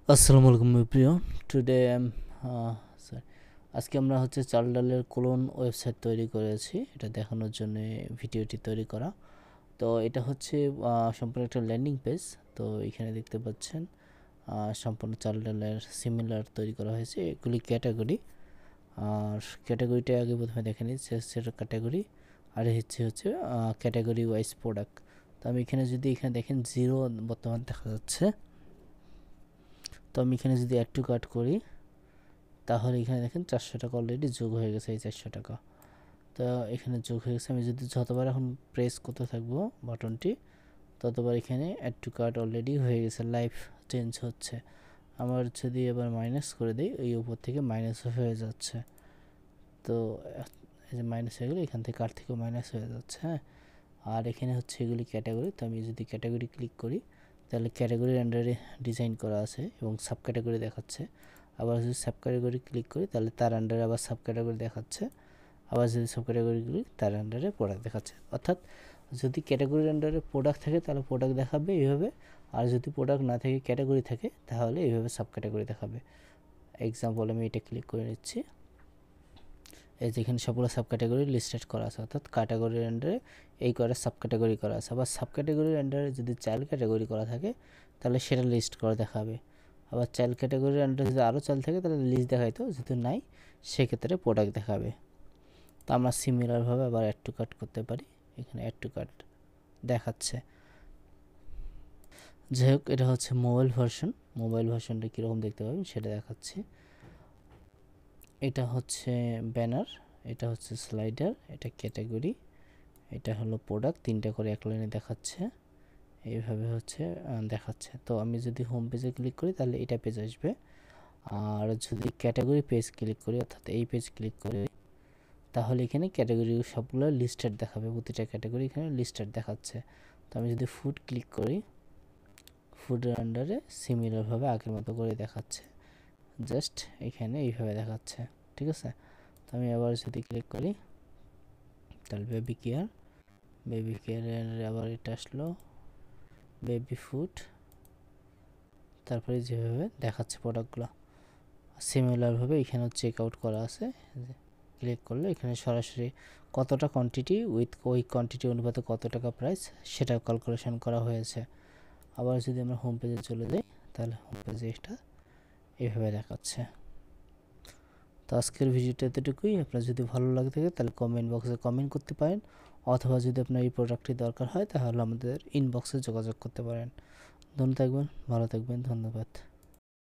আসসালামু আলাইকুম প্রিয়। টুডে সরি আজকে আমরা হচ্ছে চাল ডালের ক্লোন ওয়েবসাইট তৈরি করেছি, এটা দেখানোর জন্য ভিডিওটি তৈরি করা। তো এটা হচ্ছে সম্পূর্ণ একটা ল্যান্ডিং পেজ। তো এখানে দেখতে পাচ্ছেন সম্পূর্ণ চাল ডালের সিমিলার তৈরি করা হয়েছে, এগুলি ক্যাটাগরি। আর ক্যাটাগরিটা আগে প্রথমে দেখে নিচ্ছি, সেটা ক্যাটাগরি। আর হচ্ছে ক্যাটাগরি ওয়াইজ প্রোডাক্ট। তো আমি এখানে যদি এখানে দেখেন জিরো বর্তমান দেখা যাচ্ছে। তো আমি এখানে যদি অ্যাড টু কার্ট করি, তাহলে এখানে দেখেন 400 টাকা অলরেডি যোগ হয়ে গেছে, এই 400 টাকা। তো এখানে যোগ হয়ে গেছে। আমি যদি যতবার এখন প্রেস করতে থাকবো বাটনটি, ততবার এখানে অ্যাড টু কার্ট অলরেডি হয়ে গেছে, লাইভ চেঞ্জ হচ্ছে। আমার যদি এবার মাইনাস করে দিই, এই উপর থেকে মাইনাস হয়ে যাচ্ছে। তো এই যে মাইনাস হয়ে গেলে এখান থেকে কার্ট থেকেও মাইনাস হয়ে যাচ্ছে। হ্যাঁ, আর এখানে হচ্ছে এগুলি ক্যাটাগরি। তো আমি যদি ক্যাটাগরি ক্লিক করি, তাহলে ক্যাটাগরির আন্ডারে ডিজাইন করা আছে এবং সাব ক্যাটাগরি দেখাচ্ছে। আবার যদি সাব ক্যাটাগরি ক্লিক করি, তাহলে তার আন্ডারে আবার সাব ক্যাটাগরি দেখাচ্ছে। আবার যদি সাব ক্যাটাগরি করি, তার আন্ডারে প্রোডাক্ট দেখাচ্ছে। অর্থাৎ যদি ক্যাটাগরির আন্ডারে প্রোডাক্ট থাকে তাহলে প্রোডাক্ট দেখাবে এইভাবে, আর যদি প্রোডাক্ট না থাকে ক্যাটাগরি থাকে তাহলে এইভাবে সাব ক্যাটাগরি দেখাবে। এক্সাম্পল আমি এটা ক্লিক করে নিচ্ছি। এই যেখানে সবগুলো সাব ক্যাটাগরি লিস্টেড করা আছে, অর্থাৎ ক্যাটাগরির আন্ডারে এই করে সাব ক্যাটাগরি করা আছে। আবার সাব ক্যাটাগরির আন্ডারে যদি চাইল্ড ক্যাটাগরি করা থাকে তাহলে সেটা লিস্ট করে দেখাবে। আবার চাইল্ড ক্যাটাগরির আন্ডারে যদি আরও চাইল্ড থাকে তাহলে লিস্ট দেখাইতো, যদি নাই সেক্ষেত্রে প্রোডাক্ট দেখাবে। তো আমরা সিমিলারভাবে আবার অ্যাড টু কার্ট করতে পারি। এখানে অ্যাড টু কার্ট দেখাচ্ছে। যাই হোক, এটা হচ্ছে মোবাইল ভার্সন। মোবাইল ভার্সনটা কীরকম দেখতে পাবেন সেটা দেখাচ্ছি। এটা হচ্ছে ব্যানার, এটা হচ্ছে স্লাইডার, এটা ক্যাটাগরি, এটা হলো প্রোডাক্ট। তিনটা করে এক লাইনে দেখাচ্ছে, এইভাবে হচ্ছে দেখাচ্ছে। তো আমি যদি হোম পেজে ক্লিক করি তাহলে এটা পেজ আসবে। আর যদি ক্যাটাগরি পেজ ক্লিক করি, অর্থাৎ এই পেজ ক্লিক করি, তাহলে এখানে ক্যাটাগরি সবগুলো লিস্টেড দেখাবে, প্রতিটা ক্যাটাগরি এখানে লিস্টেড দেখাচ্ছে। তো আমি যদি ফুড ক্লিক করি, ফুডের আন্ডারে সিমিলারভাবে আগের মতো করে দেখাচ্ছে, জাস্ট এখানে এইভাবে দেখাচ্ছে। ঠিক আছে। তো আমি আবার যদি ক্লিক করি, তাহলে বেবি কেয়ার, বেবি কেয়ারের আবার এটা আসলো বেবি ফুড, তারপরে যেভাবে দেখাচ্ছে প্রোডাক্টগুলো সিমিলারভাবে এখানেও চেক আউট করা আছে। ক্লিক করলে এখানে সরাসরি কতটা কোয়ান্টিটি উইথ ওই কোয়ান্টিটি অনুপাতে কত টাকা প্রাইস সেটা ক্যালকুলেশন করা হয়েছে। আবার যদি আমরা হোম পেজে চলে যাই, তাহলে হোম পেজে এটা এইভাবে দেখাচ্ছে। তো আজকের ভিডিওটা এতটুকুই। আপনার যদি ভালো লাগে থাকে তাহলে কমেন্ট বক্সে কমেন্ট করতে পারেন, অথবা যদি আপনার এই প্রোডাক্টটি দরকার হয় তাহলে আমাদের ইনবক্সে যোগাযোগ করতে পারেন। ধন্যবাদ থাকবেন, ভালো থাকবেন, ধন্যবাদ।